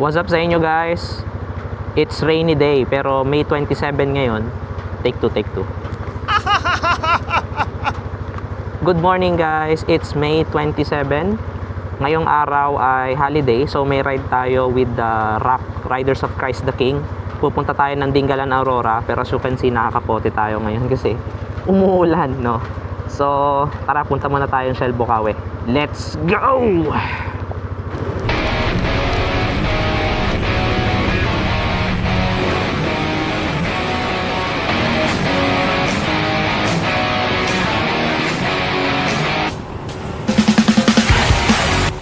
What's up sa inyo guys? It's rainy day pero May 27 ngayon. Take 2, take 2. Good morning guys, it's May 27. Ngayong araw ay holiday, so may ride tayo with the ROC, Riders of Christ the King. Pupunta tayo ng Dingalan, Aurora, pero as you can see, nakakapote tayo ngayon kasi umuulan, no? So, tara, punta muna tayo ng Shell Bukawi. Let's go!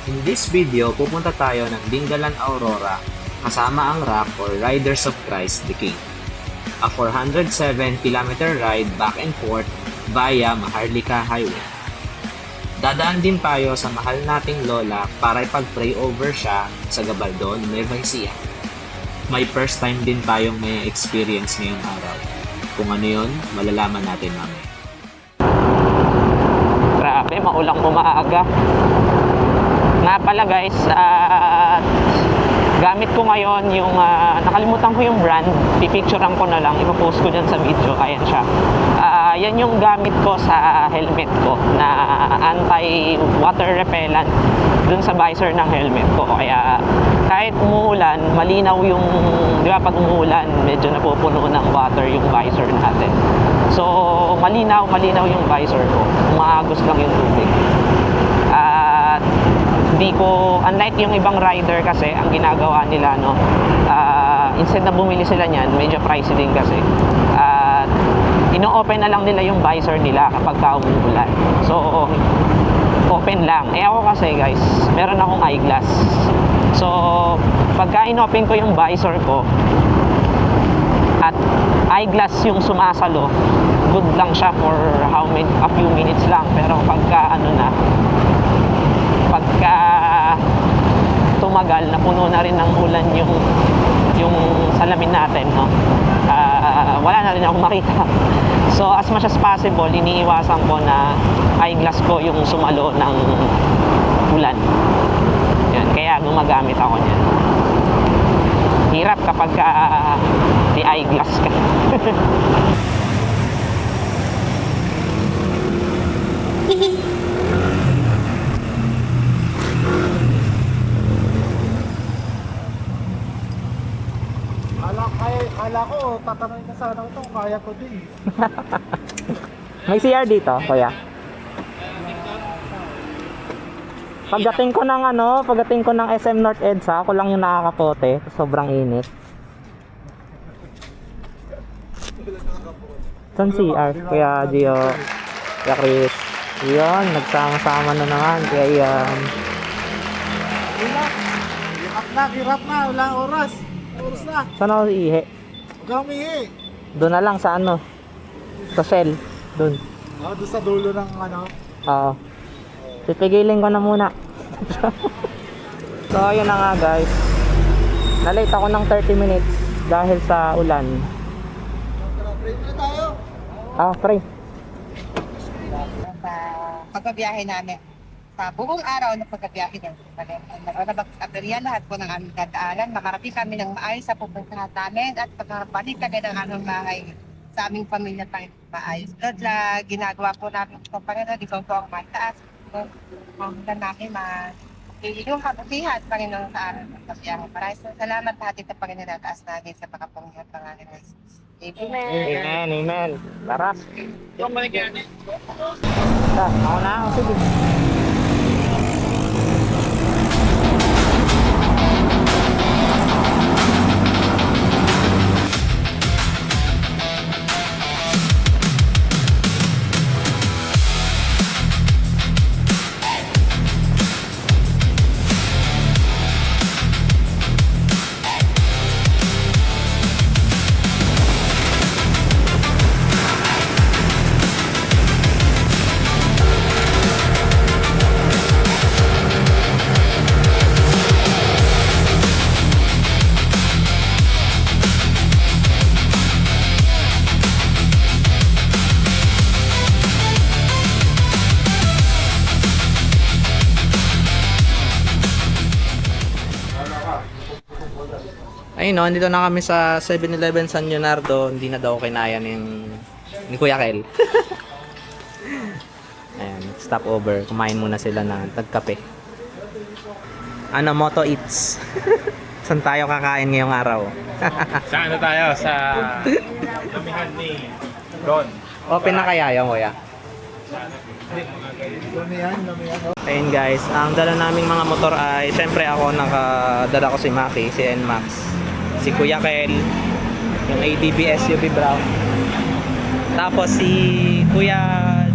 In this video, pupunta tayo ng Dingalan, Aurora kasama ang ROC or Riders of Christ the King. A 407km ride back and forth via Maharlika Highway. Dadaan din tayo sa mahal nating lola para ipag-pray over siya sa Gabaldon, Nueva Ecija. May first time din tayong may experience ngayong araw. Kung ano yun, malalaman natin mamaya. Grabe, maulang umaaga. Nga pala guys, gamit ko ngayon yung nakalimutan ko yung brand, pipicturean ko na lang, ipopost ko dyan sa video. Ayan siya, yan yung gamit ko sa helmet ko na anti-water repellent dun sa visor ng helmet ko. Kaya kahit umuulan, malinaw yung, di ba, pag umuulan medyo napupuno ng water yung visor natin. So malinaw yung visor ko, umaagos lang yung tubig. At hindi ko, unlike yung ibang rider kasi, ang ginagawa nila, no, instead na bumili sila niyan, medyo pricey din kasi, ino-open na lang nila yung visor nila kapag umuulan. So open lang. Ako kasi guys, meron akong eyeglass. So pagka inopen ko yung visor ko at eyeglass yung sumasalo, good lang siya for a few minutes lang. Pero pagka pagka tumagal, napuno na rin ng ulan yung salamin natin, no? Wala na rin akong makita. So as much as possible, iniiwasan ko na eyeglass ko yung sumalo ng ulan. Yan, kaya gumagamit ako niyan. Hirap kapag di eyeglass ka. Kala ko, tatanungin ka sana ito, kaya ko din. May CR dito, kuya. Pagdating ko ng SM North EDSA, ako lang yung nakakapote. Sobrang init. Saan CR? Kuya Gio, Kuya Chris. Yun, nagsama-sama na naman. Kaya yan. Hirap na, wala oras. Oras na. Saan ako ihi? Huwag kang umihi. Doon na lang sa sa Shell. Doon. Doon sa dulo ng Oo. Pipigilin ko na muna. So ayun na nga guys, na-late ako ng 30 minutes dahil sa ulan. Pray na tayo. Pray. Pagbabiyahe namin sa buong araw na pagbabiyahe ng nagpapagpaperian lahat po ng aming dadaanan, makarating kami ng maayos sa pupuntahan namin at pagkabalik kami ng aming bahay sa aming pamilya tayo maayos. Lord, ginagawa po namin ito, Panginoon, ikaw po ang mataas. Pagkakulan namin yung kabutihan, Panginoon, sa araw ng pagbiyahe. Maraming salamat lahat ito, Panginoon, at taas natin sa pagkapungyat pangalan ng Jesus. Amen. Amen, amen. Tara. Ako na, sige. Ayun no, dito na kami sa 7-Eleven San Leonardo. Hindi na daw kinaya ni Kuya Kel. Ayan, stop over. Kumain muna sila na tagkape. Ano, Moto Eats. Saan tayo kakain ngayong araw? Sa ano tayo? Sa damihan ni Ron. Open na kaya yun, Kuya? Ayun guys, ang dala naming mga motor ay syempre ako nakadala ko si Maki, si NMAX, si Kuya Kel, yung ADB SUV Brown, tapos si Kuya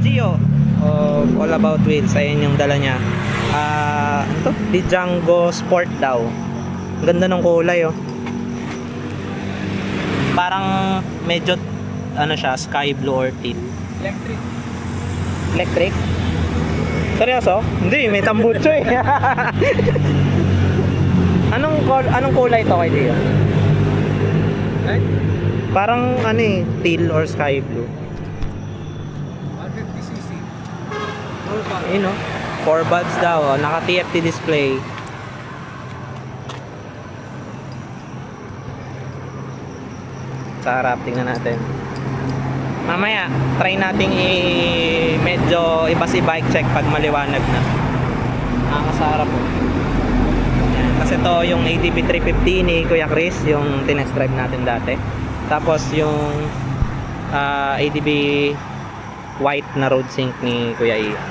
Gio of All About Wheels. Ayun yung dala niya. Ito, di Django Sport daw. Ang ganda ng kulay oh. Parang medyo ano siya, sky blue or teal. Electric? Seryoso? Hindi, may tambucho eh. Anong kulay to kay Dio? Parang ano eh, teal or sky blue. 150cc. Ayun oh. 4 bulbs daw oh. Naka TFT display. Sa harap, tingnan natin. Mamaya, try nating medyo i-bike check pag maliwanag na. Nakakasarap po. Yan. Kasi to yung ADB 350 ni Kuya Chris, yung tinest drive natin dati. Tapos yung ADB white na road sync ni Kuya Ian.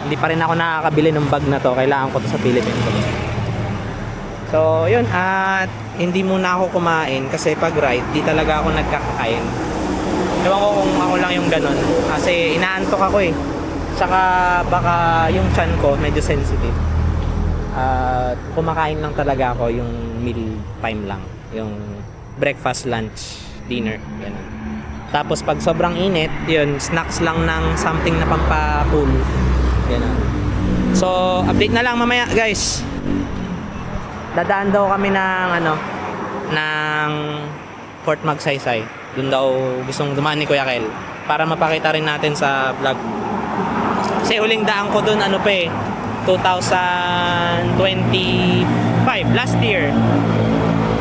Hindi pa rin ako nakakabili ng bag na to. Kailangan ko to sa Philippines. So, yun. At hindi muna ako kumain kasi pag ride, di talaga ako nagkakain. Ewan ko kung ako lang yung ganun. Kasi inaantok ako eh. Tsaka baka yung chan ko medyo sensitive. Kumakain lang talaga ako yung meal time lang. Yung breakfast, lunch, dinner. Ganun. Tapos pag sobrang init, yun, snacks lang ng something na pampacool. Ganun. So, update na lang mamaya guys. Dadaan daw kami ng Fort Magsaysay. Doon daw gustong dumaan ni Kuya Kel para mapakita rin natin sa vlog. Kasi huling daan ko doon 2025 last year.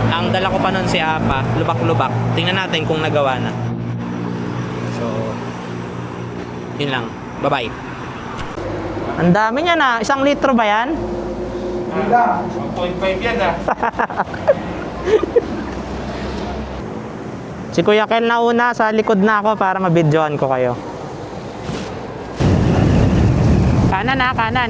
Ang dala ko pa noon si Apa, lubak-lubak. Tingnan natin kung nagawa na. So, yun lang. Bye-bye. Ang dami niya na. 1 litro ba yan? 1.5 yan ah. Si Kuya Kel na una, sa likod na ako para mabidyohan ko kayo. Kanan na, kanan.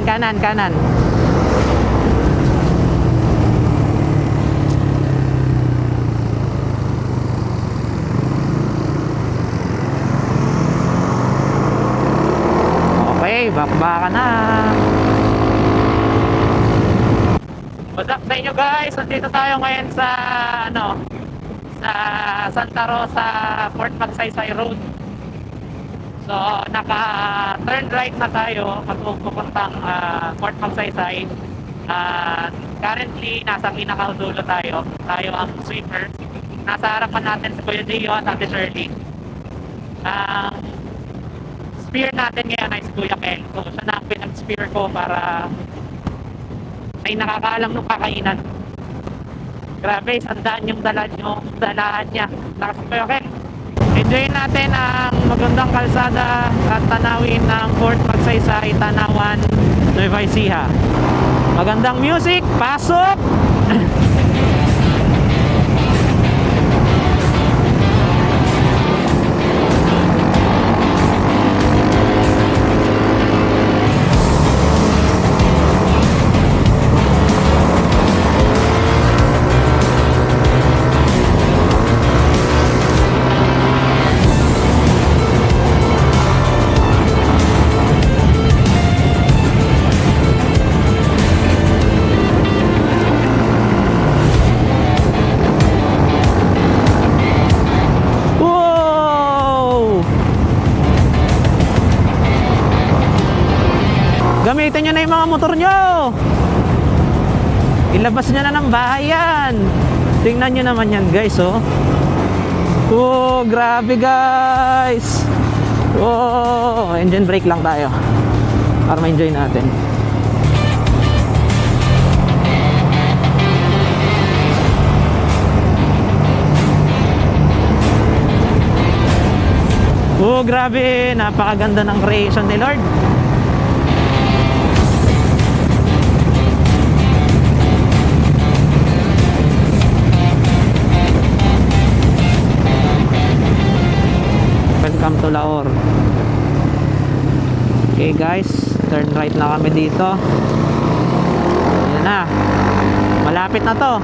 Okay, bakbakan na. What's up sa inyo guys? Nandito tayo ngayon sa sa Santa Rosa, Fort Magsaysay Road. So, naka-turn right na tayo papuntang Fort Magsaysay. Currently, nasa pinakadulo tayo. Tayo ang sweeper. Nasa harapan natin si Kuya Gio at Ate Shirley. Spear natin ngayon ay si Kuya Kel. So, siya na ang pinag-spear ko para ay nakakaalam ng kakainan. Grabe, sandaan yung dalaan niya. Nakasipay, okay? Enjoyin natin ang magandang kalsada at tanawin ng Fort Magsaysay, Tanawan, Nueva Ecija. Magandang music, pasok! Gamitin nyo na yung mga motor nyo. Ilabas nyo na ng bahay yan. Tingnan nyo naman yan guys oh. Oh, grabe guys. Oh, engine brake lang tayo para ma-enjoy natin. So grabe, napakaganda ng creation ni Lord. Welcome to Laor. Okay guys, turn right na kami dito. Ayan na, malapit na to.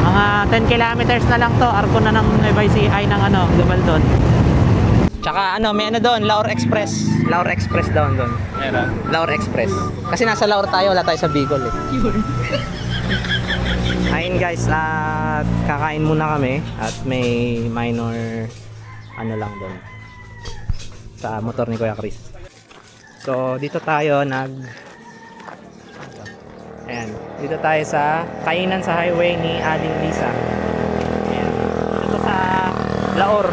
Mga 10 kilometers na lang to. Arko na ng Nueva Ecija ng Gabaldon. Tsaka may doon, Laor Express. Laor Express doon. Meron. Laor Express. Kasi nasa Laor tayo, wala tayo sa Bicol eh. Ayun guys, kakain muna kami at may minor lang doon sa motor ni Kuya Chris. So dito tayo ayan, dito tayo sa kainan sa highway ni Aling Lisa. Ayan, dito sa Laor.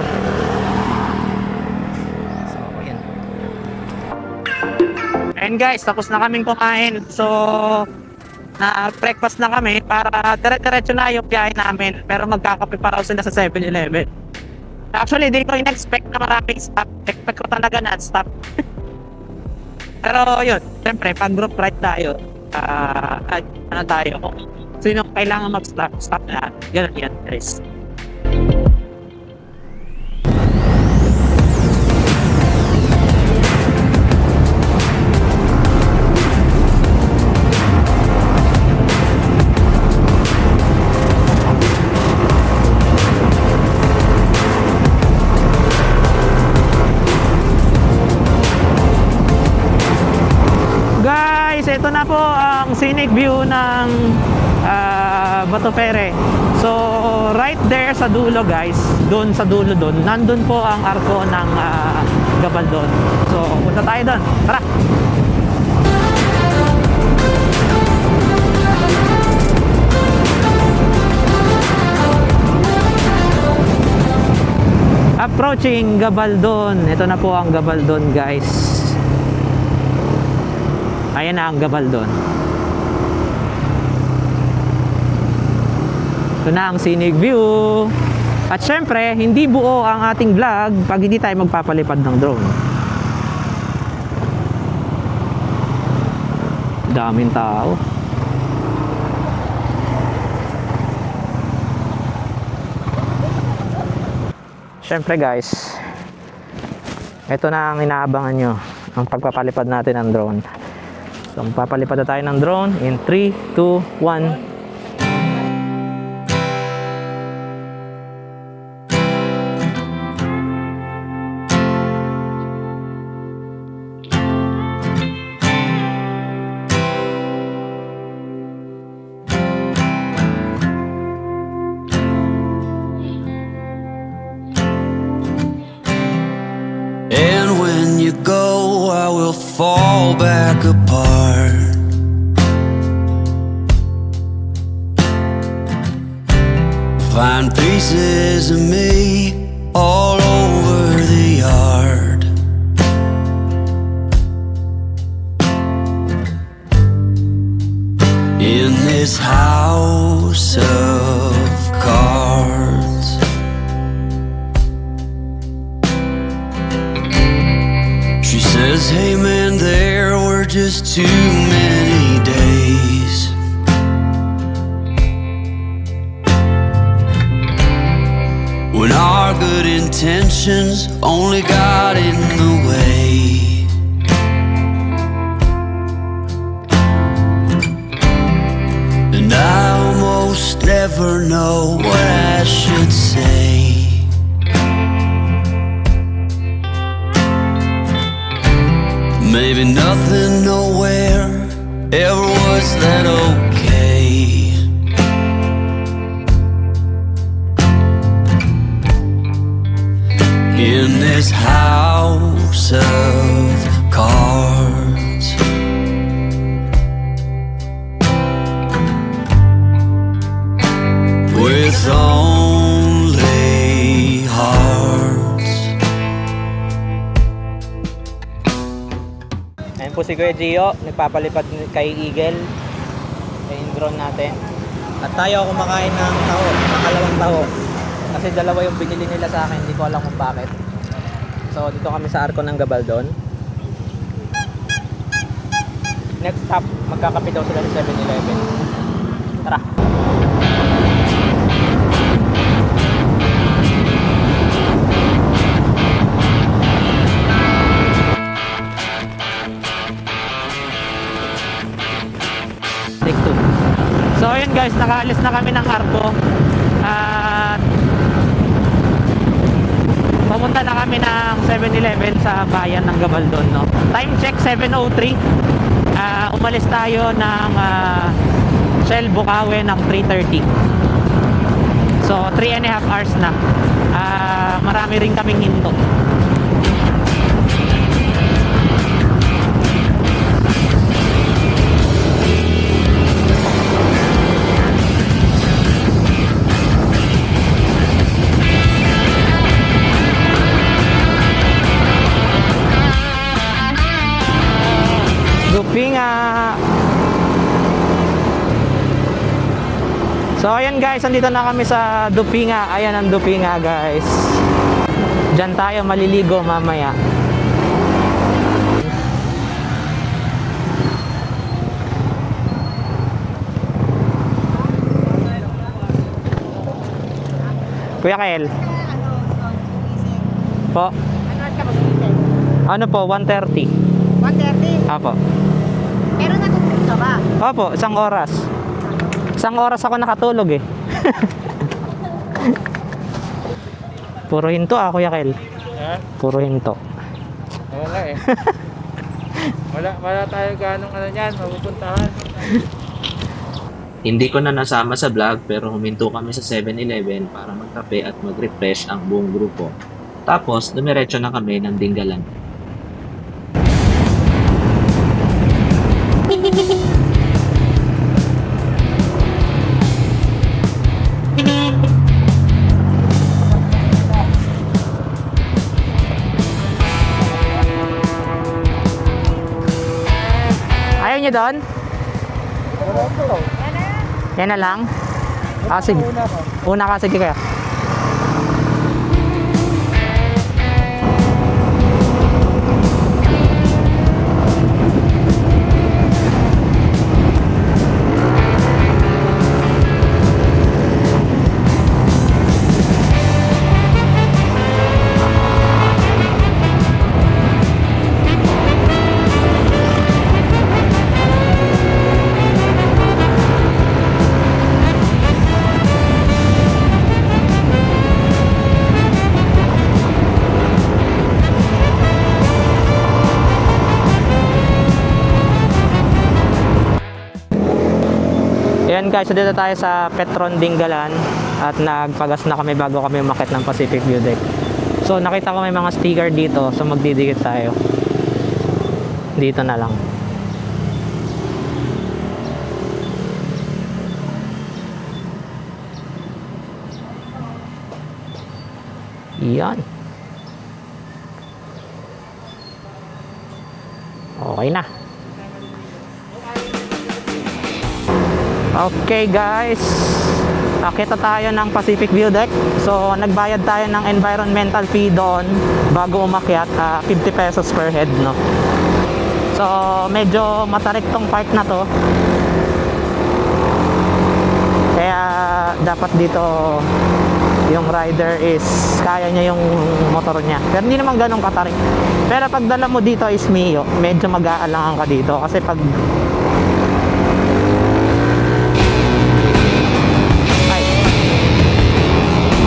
So ayan. Ayan guys, tapos na kaming kumain. So na breakfast na kami para dire-diretso na yung biyahe namin, pero magkakape pa raw sila sa 7-Eleven. Actually, di ko in-expect na maraming stop. Expect ko talaga na stop. Pero yun, siyempre pag group ride tayo, tayo, sino kailangan mag-stop, stop na. Ganun yan guys. Ito na po ang scenic view ng Bato Pere. So right there sa dulo guys, doon sa dulo doon, nandun po ang arko ng Gabaldon. So punta tayo doon. Tara! Approaching Gabaldon. Ito na po ang Gabaldon guys. Ayan na ang Gabaldon. Ito na ang scenic view. At syempre, hindi buo ang ating vlog pag hindi tayo magpapalipad ng drone. Daming tao. Syempre guys, ito na ang inaabangan nyo, ang pagpapalipad natin ng drone. So, magpapalipad na tayo ng drone in 3, 2, 1. And when you go, I will fall back apart. Find pieces of me all over the yard. In this house of cards, she says, hey man, there were just too many days. When our good intentions only got in the way. And I almost never know what I should say. Maybe nothing nowhere ever was that okay. In this house of cards, with only hearts. Ayan po si Kuya Gio, nagpapalipad kay Eagle. Ayan yung drone natin. At tayo kumakain ng taho, nakalawang taho. Kasi dalawa yung binili nila sa akin, hindi ko alam kung bakit. So dito kami sa Arco ng Gabaldon. Next stop, magkakape daw sila sa 7-Eleven. Tara! Take two. So ayun guys, nakaalis na kami ng Arco. At pumunta na kami ng 7-Eleven sa bayan ng Gabaldon, no? Time check 7:03. Umalis tayo ng Shell Bukawe ng 3:30. So 3.5 hours na. Marami rin kaming hinto. Dupinga. So ayan guys, andito na kami sa Dupinga. Ayan ang Dupinga guys. Diyan tayo maliligo mamaya. Kuya Kel. Po. Ano po, 1:30. 1:30. Apo. Pero natutulog ka ba? Opo, isang oras. Isang oras ako nakatulog eh. Puro hinto Kuya Kel. Ha? Puro hinto. Wala eh. wala tayo ganong ano yan, mapupuntahan. Hindi ko na nasama sa vlog pero huminto kami sa 7-Eleven para magkape at mag-refresh ang buong grupo. Tapos, dumiretso na kami ng Dinggalan. Ayaw niyo doon? Yan na lang? Sige. Una ka, sige kaya. Ayan guys, so dito tayo sa Petron Dinggalan at nagpagas na kami bago kami umakyat ng Pacific View Deck. So nakita ko may mga sticker dito, so magdidikit tayo. Dito na lang. Yan. Okay na. Okay guys, nakita tayo ng Pacific View Deck. So nagbayad tayo ng environmental fee doon bago umakyat, 50 pesos per head, no? So medyo matarik tong park na to, kaya dapat dito yung rider is kaya niya yung motor niya, pero hindi naman ganun katarik. Pero pag dala mo dito is Mio, medyo mag-aalangan ka dito kasi pag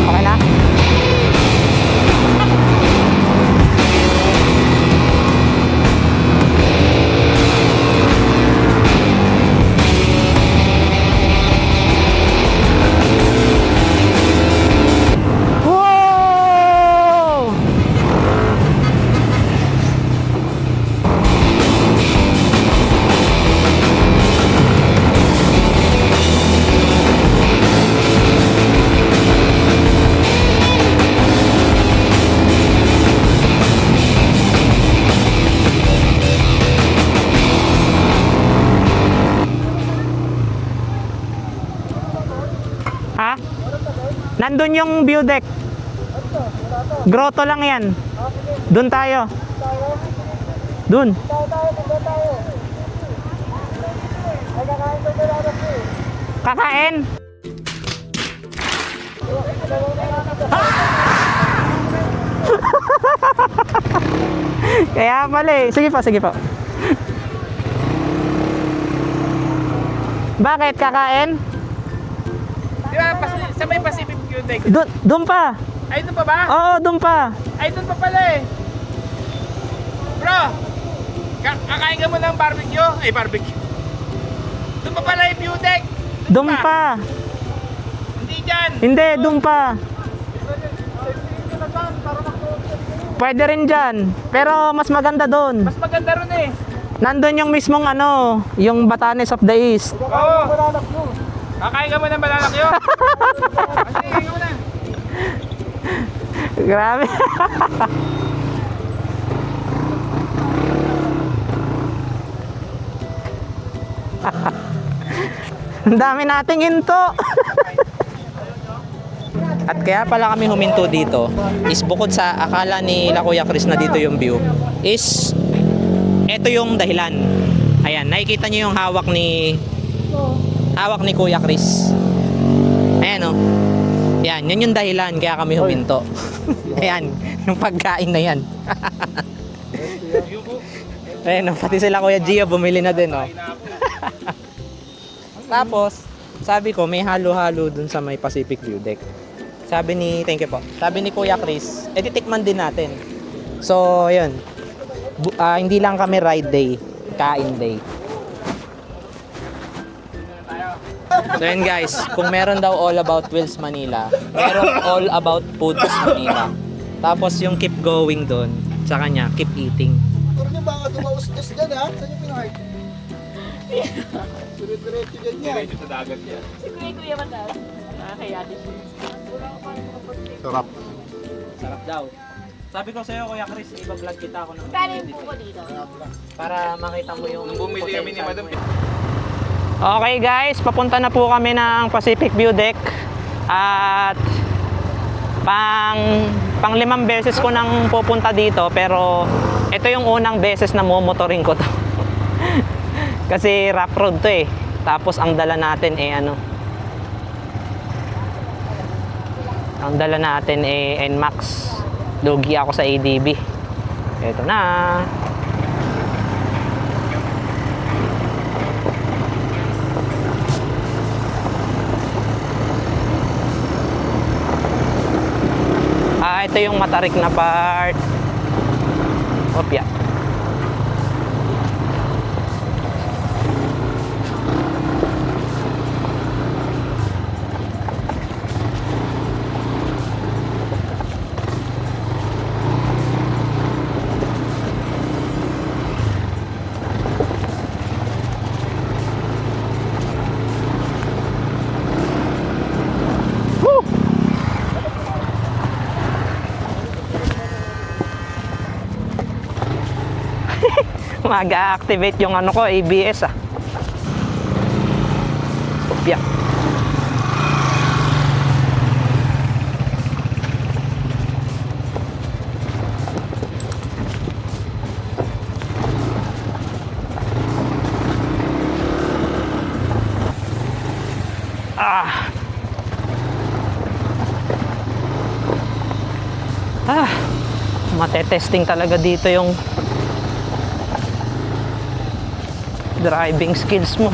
okay na? Wow! Nandun yung view deck. Grotto lang yan. Doon tayo. Doon. Kakain? Kaya pala eh. Sige pa, sige pa. Bakit kakain? Di ba, sa may Pacific View Deck? Doon pa. Ay, doon pa ba? Oo, doon pa. Ay, doon pa pala eh. Bro, kakain ka mo ng barbecue? Ay, barbecue. Doon pa pala yung view deck. Doon pa. Hindi dyan. Hindi, doon pa. Pwede rin dyan. Pero mas maganda doon. Mas maganda ron eh. Nandun yung mismong ano, yung Batanes of the East. Oo. Kakain ka mo ng balalak yun. Sige ka mo na. Grabe. Ang dami nating hinto. At kaya pala kami huminto dito is bukod sa akala ni La Kuya Chris na dito yung view is ito yung dahilan. Ayan, nakikita niyo yung hawak ni Kuya Chris. Ayan, oh. Yan, yun yung dahilan kaya kami huminto. Ayan, yung pagkain na yan. Ayan, oh, pati sila Kuya Gio bumili na din, oh. Tapos, sabi ko may halo-halo dun sa may Pacific View Deck. Thank you po. Sabi ni Kuya Chris, titikman din natin. So, yun. Hindi lang kami ride day, kain day. So yun guys, kung meron daw all about Wheels Manila, meron all about Foods Manila. Tapos yung keep going doon, sa kanya, keep eating. Puro nyo baka dumaustos dyan ha? Saan yung pinahard? Dire-diretso dyan yan. Diretso sa dagat yan. Sarap. Sarap daw. Sabi ko sa'yo, Kuya Chris, iba-vlog kita ako ng dito? para makita mo yung Bumili kami ni Madam. Okay guys, papunta na po kami ng Pacific View Deck. At pang 5 beses ko nang pupunta dito, pero ito yung unang beses na mumotoring ko to. Kasi rough road to eh. Tapos ang dala natin NMAX. Lugi ako sa ADB. Ito na. Ito yung matarik na part. Opya. Mag-activate yung ko, ABS ah. Opya. Mate-testing talaga dito yung driving skills mo.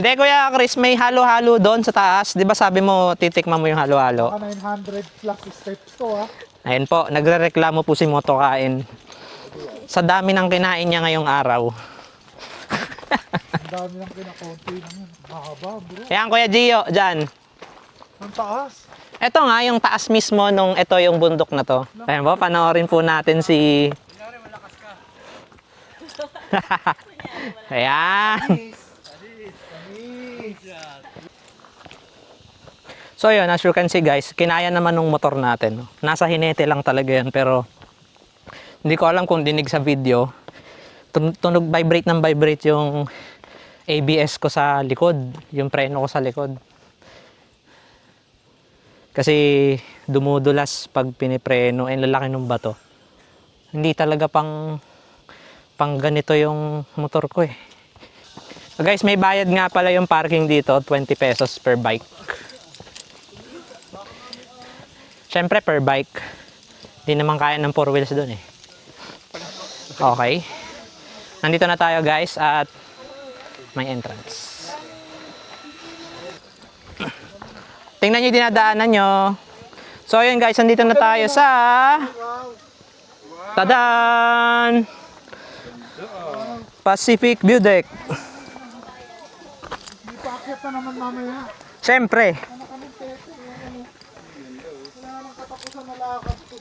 Hindi Kuya Chris, may halo-halo doon sa taas. Di ba sabi mo titikman mo yung halo-halo? Baka 900 plus steps to ha. Ayun po, nagrereklamo po si Motokain. Sa dami ng kinain niya ngayong araw. Ang dami lang kinakonti naman. Mahaba bro. Ayan Kuya Gio, dyan. Ang taas. Ito nga, yung taas mismo nung ito yung bundok na to. Ayan po, panoorin po natin si... Ayan. So yun, as you can see guys, kinaya naman ng motor natin. Nasa hinete lang talaga yan, pero hindi ko alam kung dinig sa video. Tunog vibrate ng vibrate yung ABS ko sa likod, yung preno ko sa likod. Kasi dumudulas pag pinipreno, ay lalaki ng bato. Hindi talaga pang ganito yung motor ko eh. So guys, may bayad nga pala yung parking dito, 20 pesos per bike. Syempre per bike. Hindi naman kaya ng 4 wheels doon eh. Okay. Nandito na tayo guys at may entrance. Tingnan nyo yung dinadaanan nyo. So ayun guys, nandito na tayo sa Tadan! Pacific View Deck. Hindi pa akyat na naman mamaya. Siyempre. Wala namang katapusan na lakad to.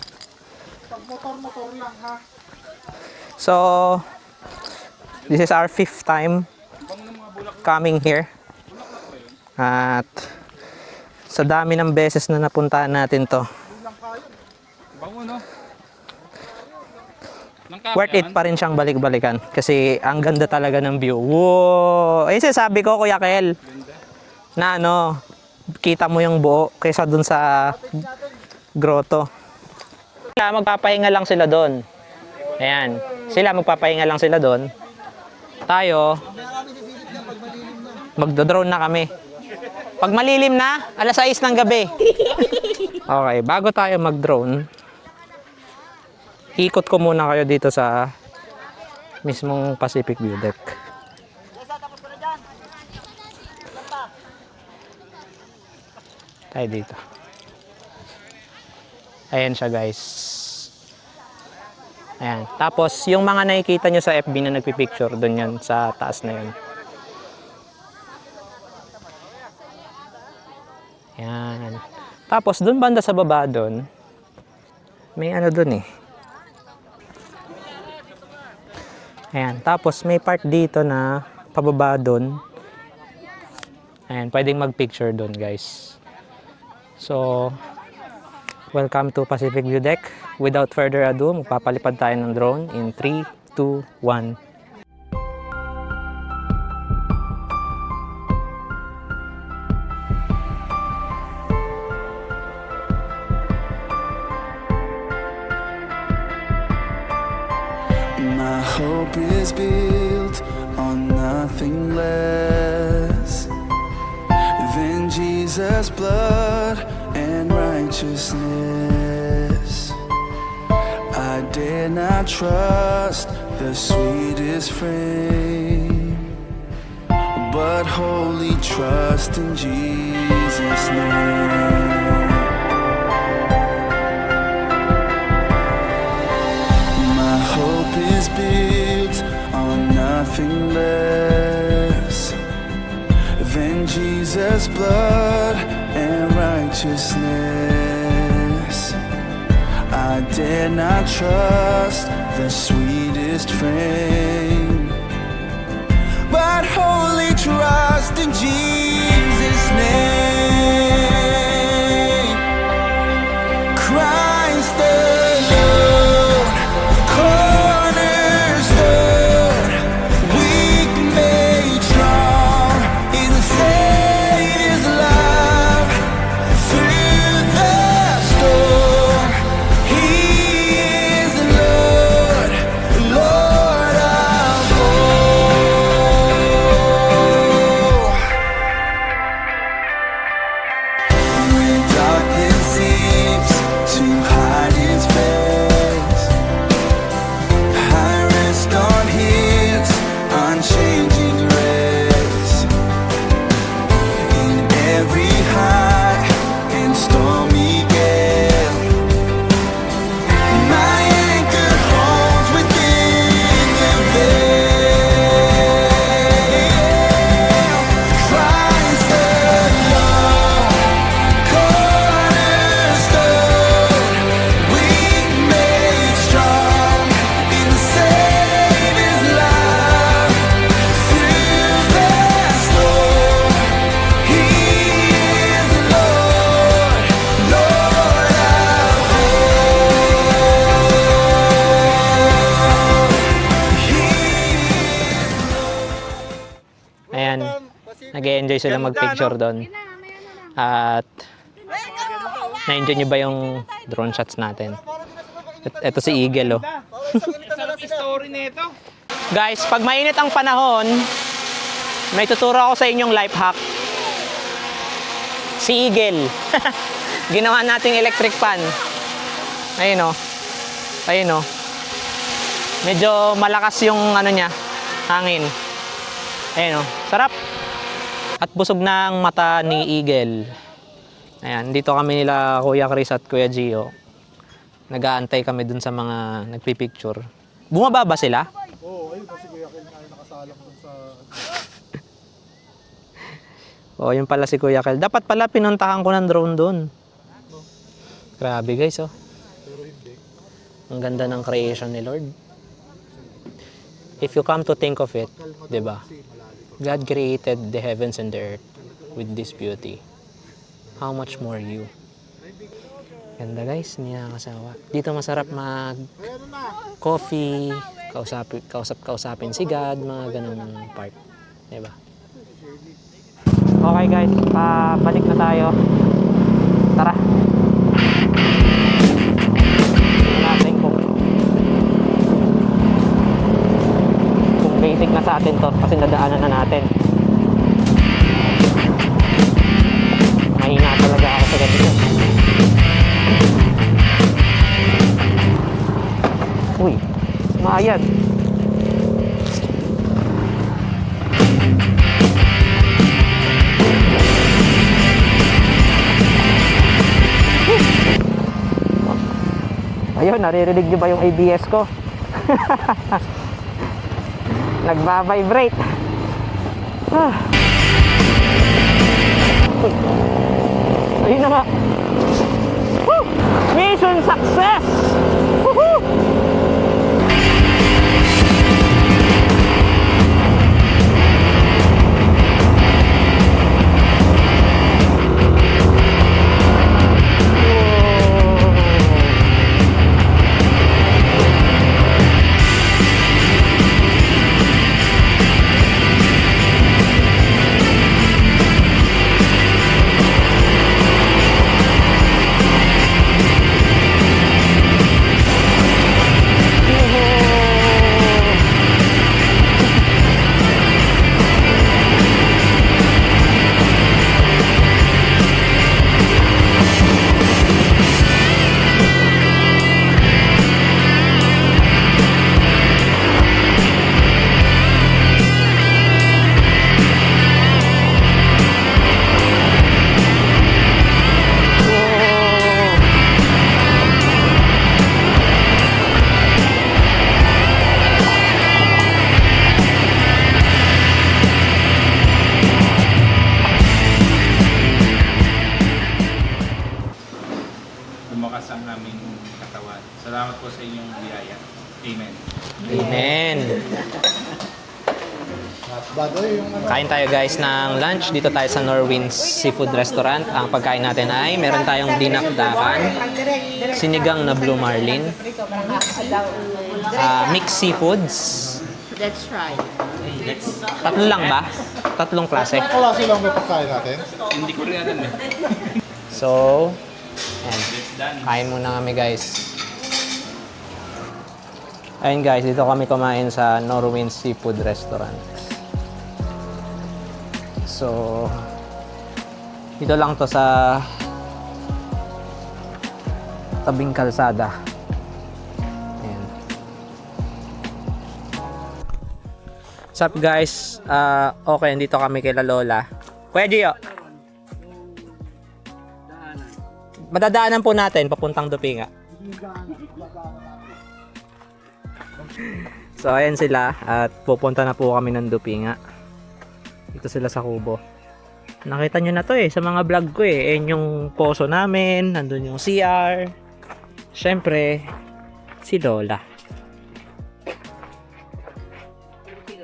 Pag motor-motor lang ha. So, this is our 5th time coming here. At sa dami ng beses na napuntahan natin to, Bango, no? worth it pa rin siyang balik-balikan. Kasi ang ganda talaga ng view. Wow! Ayun sabi ko, Kuya Kel, na ano, kita mo yung buo kaysa dun sa grotto. Magpapahinga lang sila doon. Ayan. Sila magpapahinga lang sila doon. Tayo, magdo-drone na kami. Pag malilim na, alas 6 ng gabi. Okay, bago tayo mag-drone, ikot ko muna kayo dito sa mismong Pacific View Deck. Tayo dito. Ayan siya guys. Ayan. Tapos yung mga nakikita nyo sa FB na nagpipicture, doon yan sa taas na yun. Ayan. Tapos doon banda sa baba doon, may ano doon eh. Ayan. Tapos may part dito na pababa doon. Ayan. Pwedeng mag-picture doon guys. So, welcome to Pacific View Deck. Without further ado, magpapalipad tayo ng drone in 3, 2, 1. My hope is built on nothing less than Jesus' blood and righteousness. I dare not trust the sweetest frame, but wholly trust in Jesus' name. My hope is built on nothing less than Jesus' blood and righteousness. I dare not trust the sweetest frame, but wholly trust in Jesus' name. Christ alone, cornerstone, weak made strong in the Savior's love. Through the storm, He is the Lord, Lord of all. Nag-enjoy sila mag-picture doon. At na-enjoy nyo ba yung drone shots natin? Ito si Eagle, oh. Sarap story nito. Guys, pag mainit ang panahon, may tuturo ako sa inyong life hack. Si Eagle. Ginawa nating electric fan. Ayun, oh. Ayun, oh. Medyo malakas yung ano niya, hangin. Ayun, oh. Sarap. At busog na ang mata ni Eagle. Ayan, dito kami nila Kuya Chris at Kuya Gio. Nag-aantay kami dun sa mga nagpipicture. Bumaba ba sila? Oo, ayun kasi Kuya Kel nga ay nakasalang dun sa... Oh, yun pala si Kuya Kel. Dapat pala pinuntahan ko ng drone dun. Grabe guys, oh. Pero hindi. Ang ganda ng creation ni Lord. If you come to think of it, 'di ba? God created the heavens and the earth with this beauty. How much more you? Ganda guys, hindi nakakasawa. Dito masarap mag coffee, kausapin si God, mga ganung part. 'Di ba? Okay guys, balik na tayo. Tara. Natin kung basic na sa atin to kasi nadaanan na natin. Mahina talaga ako sa ganito. Uy, maayad. Ayun, naririnig niyo ba yung ABS ko? Nagba-vibrate. Uy. Ayun na nga. Woo! Mission success! Woohoo! Lumakas ang aming katawan. Salamat po sa inyong biyaya. Amen. Amen. Badoy, yung ano... Kain tayo guys ng lunch. Dito tayo sa Norwin's Seafood Restaurant. Ang pagkain natin ay meron tayong dinakdakan, sinigang na blue marlin, mixed seafoods. Let's try. Tatlo lang ba? Tatlong klase. Klase lang may pagkain natin. Hindi ko rin alam eh. So, ayan. Kain muna kami guys. Ayun guys, dito kami kumain sa Norwin's Seafood Restaurant. So, dito lang to sa tabing kalsada. Ayan. What's up guys? Okay, dito kami kay La Lola. Kuya Gio. Madadaanan po natin papuntang Dupinga. So ayan sila at pupunta na po kami ng Dupinga. Dito sila sa kubo. Nakita nyo na to sa mga vlog ko Ayan yung poso namin, nandun yung CR. Syempre, si Lola.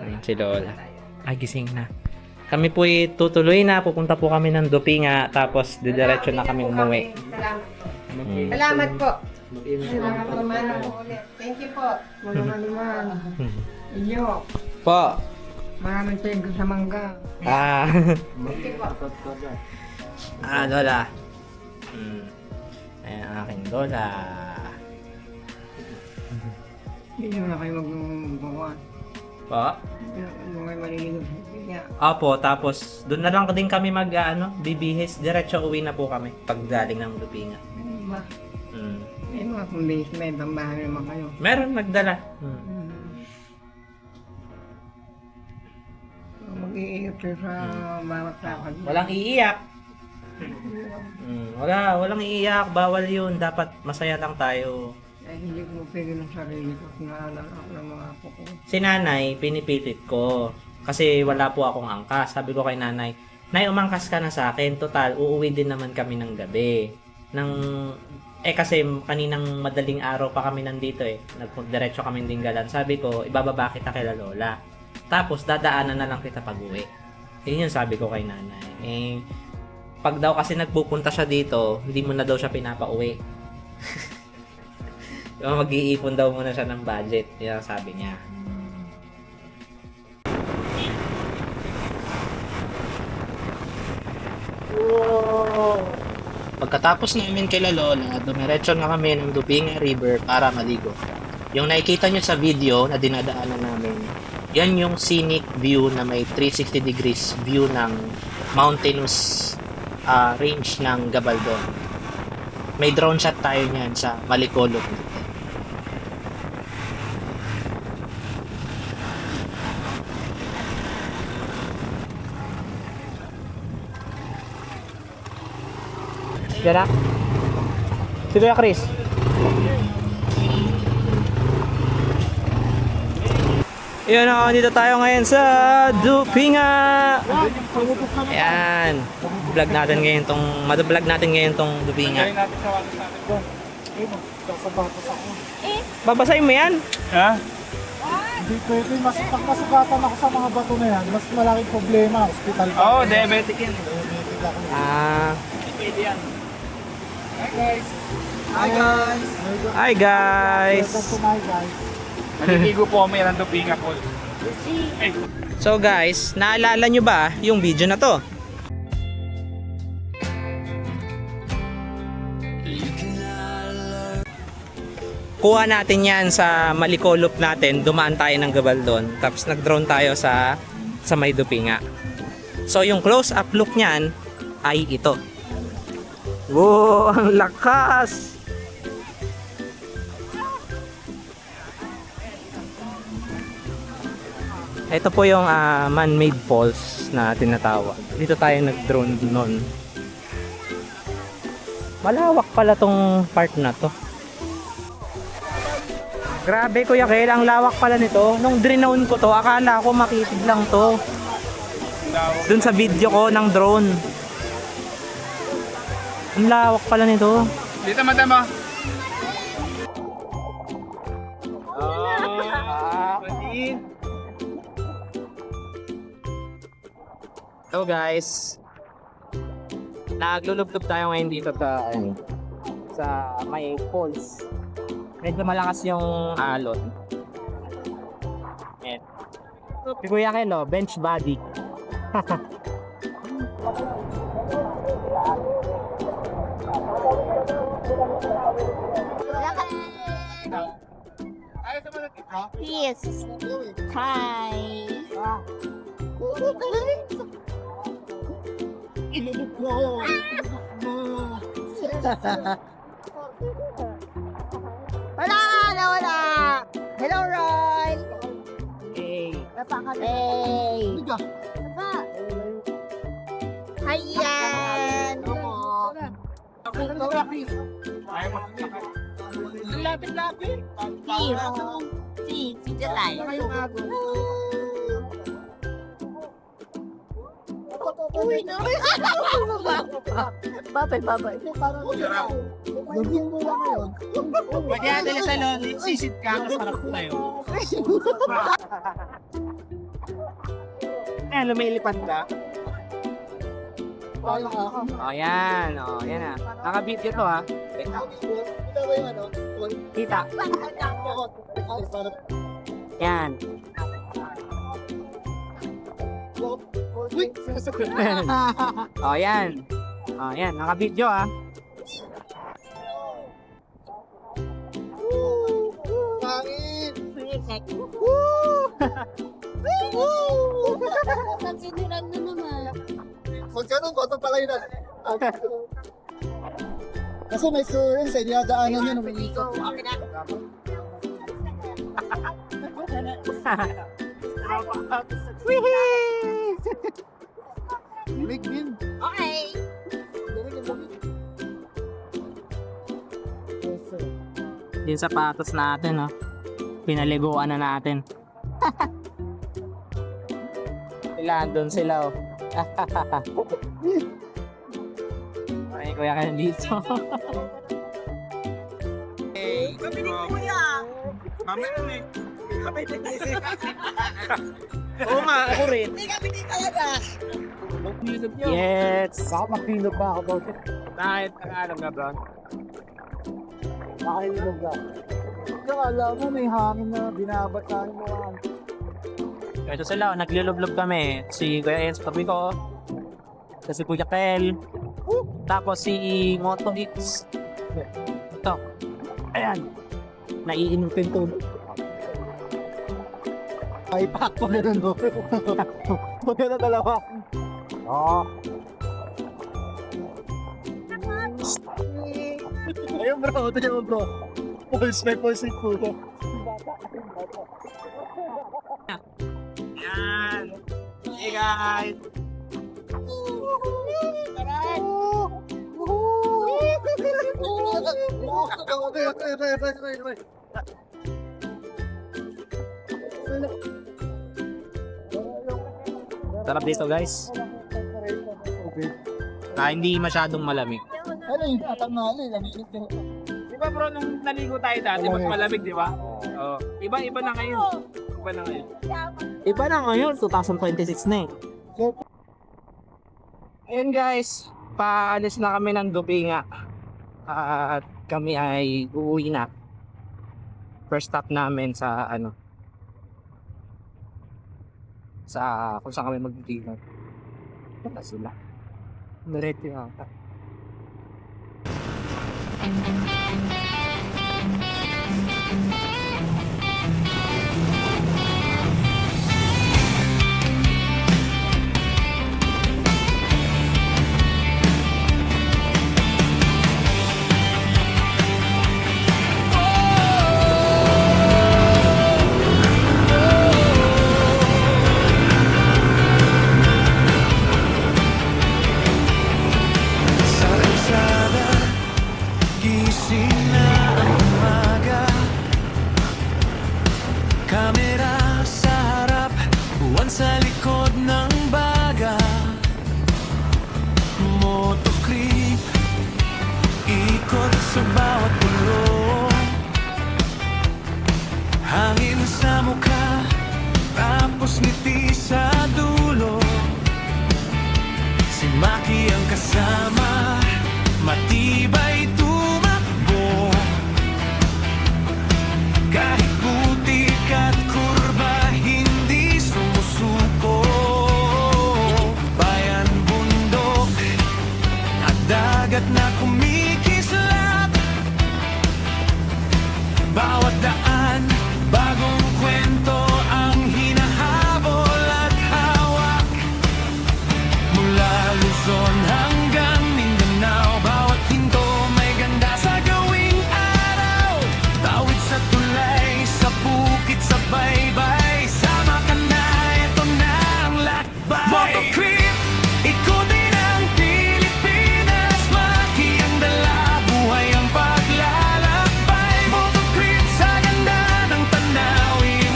Ayan si Lola. Ay, gising na. Kami po tutuloy na, pupunta po kami ng Dupinga, tapos didiretso na kami umuwi. Salamat po. Salamat naman po ulit. Thank you po. Mga naman. Inyo. Po, Maraming tengko sa mangga. Ah. Lola. Ayan ang aking lola. Hindi mo na kayo magbubuhan. Po? Yung may maliligo. Niya. Opo, tapos doon na lang din kami bibihis. Diretso uwi na po kami pag galing ng Lupinga. Ba? Mm. May mga kumbis, may tambahan naman kayo. Meron nagdala. Mag-iiyot kayo sa bawat lakad. Walang iiyak. Walang iiyak. Bawal yun. Dapat masaya lang tayo. Eh, hindi ko pwede ng sarili ko. Naalala ako ng mga apo ko. Si nanay, pinipilit ko. Kasi wala po akong angkas. Sabi ko kay nanay, Nay, umangkas ka na sa akin. Total, uuwi din naman kami ng gabi. Kasi kaninang madaling araw pa kami nandito Nagdiretso kami Dinggalan. Sabi ko, ibababa kita kay Lola. Tapos, dadaanan na lang kita pag-uwi. Yun yung sabi ko kay nanay. Pag daw kasi nagpupunta siya dito, hindi mo na daw siya pinapauwi. Mag-iipon daw muna siya ng budget. Yan ang sabi niya. Pagkatapos namin kila Lola, dumiretso na kami ng Lupinga River para maligo. Yung nakikita nyo sa video na dinadaanan namin, yan yung scenic view na may 360 degrees view ng mountainous range ng Gabaldon. May drone shot tayo niyan sa Malicolog. Yan na. Si Kuya Chris. Yun o, dito tayo ngayon sa Lupinga. Ayan. Vlog natin ngayon tong Lupinga. Babasahin mo yan? Ha? Hindi pwede. Pag nasugatan ako sa mga bato na yan, mas malaking problema. Hospital pa. Oo, diabetic yan. Diabetic ako. Pwede yan. Hi guys. Welcome to my guys. Maliligo po kami ng Lupinga po. So guys, naalala nyo ba yung video na to? Kuha natin yan sa Malicolog natin, dumaan tayo ng Gabaldon, tapos nag-drone tayo sa may Lupinga. So yung close-up look niyan ay ito. Wow, ang lakas! Ito po yung man-made falls na tinatawag. Dito tayo nag-drone noon. Malawak pala tong part na to. Grabe Kuya Kel, ang lawak pala nito. Nung drone ko to, akala ko makitid lang to. Dun sa video ko ng drone. Ang lawak pala nito. Dito madama. So guys, naglulublob tayo ngayon dito sa may falls. Medyo malakas yung alon. Ayan. Si Kuya Kel, bench body. Yes. Hi. Wala. Hello, Roy. Hey. Hey. Hayan. Lapit-lapit. Si Jalay. Uy, no. Babay. Gagawin mo lang ngayon. Pwede natin sa loli, sisit ka, masarap tayo. Lumilipad ka. Oh, yan. Oh, yan na. Naka-video to ha. Kita. Yan. Oh, yan. Oh, yan. Naka-video ah. Pangit! Pag ganun, bato pala yun. Kasi may students eh, dinadaanan yun, umiikot. Big win. Okay. Yung sapatos natin, oh. Pinaliguan na natin. Sila, doon sila, oh. Ay, kuya ka dito. Kami ni Kuya. Oo nga, ako rin. Hindi kami ni talaga. Yes! Saka mapilog pa ako daw. Kahit ang alam na ba? Makahilog ka. Kaya alam mo, may hangin na binabataan mo. Ito sila, oh, naglulublog kami. Si Kuya Enz, tabi ko. Tapos si Kuya Kel. Tapos si Moto X. Ito. Ayan. Naiinom ko yung tubig. Ay, pack pa ganun mo. Huwag na dalawa. Oo. Ayun bro, ito yung bro. Pulse may pulse yung puto. Yan. Hey guys. Sarap dito guys. Hindi masyadong malamig. Ano yung atang mali? Di ba bro, nung naligo tayo dati, mas malamig, di ba? Oo. Iba na ngayon. Iba na ngayon. Iba na ngayon, 2026 na eh. Ayun guys, paalis na kami ng Dupinga. At kami ay uuwi na. First stop namin sa sa kung saan kami mag-dinner. Wala sila. Diretso yata. Sa kalsada, gising na ang umaga. Kamera sa harap, buwan sa likod ng baga. Motocrip, ikot sa bawat pulo. Hangin sa mukha, tapos ngiti sa dulo. Si Maki ang kasama, matibay tumakbo. Kahit putik at kurba, hindi sumusuko. Bayan, bundok, at dagat na kumikislap. Bawat daan, bagong kwento ang hinahabol at hawak. Mula Luzon hanggang Mindanao, bawat hinto may ganda sa gawing araw. Tawid sa tulay, sa bukit, sa baybay, sama ka na, ito na ang lakbay. Motocrip, ikutin ang Pilipinas. Maki ang dala, buhay ang paglalakbay. Motocrip sa ganda ng tanawin,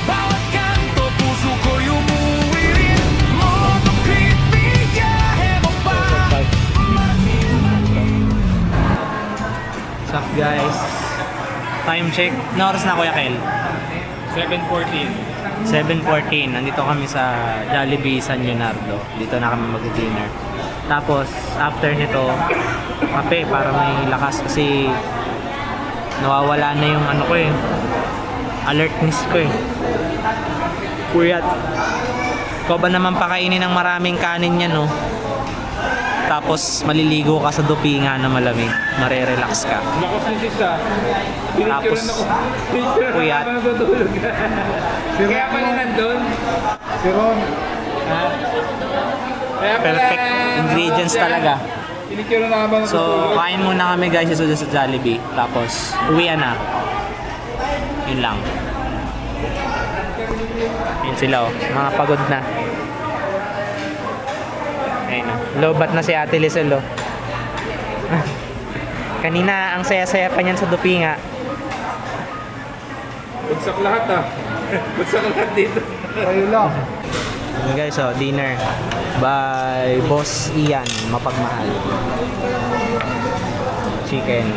bawat kanto puso ko'y umuwi rin. Motocrip, biyahe mo pa. What's up guys? Time check. Ano oras na Kuya Kel? 7:14. 7:14. Nandito kami sa Jollibee San Leonardo. Dito na kami mag-dinner. Tapos after nito, kape para may lakas kasi nawawala na yung ano ko eh. Alertness ko eh. Puyat. Ikaw ba naman pakainin ng maraming kanin yan, no? Tapos maliligo ka sa dupinga na malamig. Marerelax ka. Lakas ni sis ah. Tapos, puyat. Natutulog. Kaya pala nandun. Si Ron, Kaya pala, Perfect ingredients talaga. Pinicture na habang So, kain muna kami guys sa Jollibee. Tapos, uwian na. Yun lang. Yun sila oh. Mga pagod na. Ayun oh. Lobat na si Ate Lisel oh. Kanina, ang saya-saya pa niyan sa dupinga. Bagsak lahat ah. Bagsak lahat dito. kayo lang. Yun guys oh, dinner. By Boss Ian, mapagmahal. Chicken.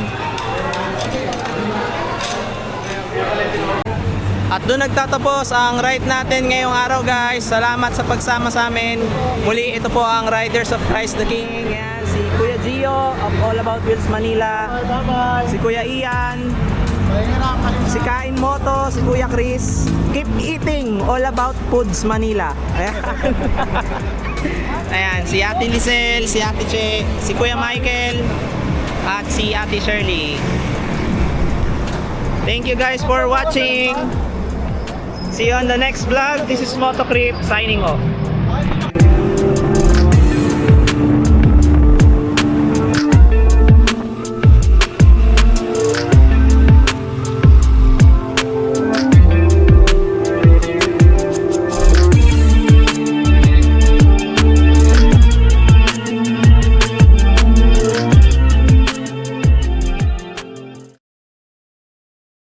At doon nagtatapos ang ride natin ngayong araw guys. Salamat sa pagsama sa amin. Muli ito po ang Riders of Christ the King. Yan, si Kuya Gio of All About Wheels Manila. Bye-bye. Si Kuya Ian. Pahinga na ang kalimut. Si Kain Moto, si Kuya Chris. Keep eating, All About Foods Manila. Ayan. Ayan, si Ate Lisel, si Ate Che, si Kuya Michael, at si Ate Shirley. Thank you guys for watching. See you on the next vlog. This is Moto Creep signing off.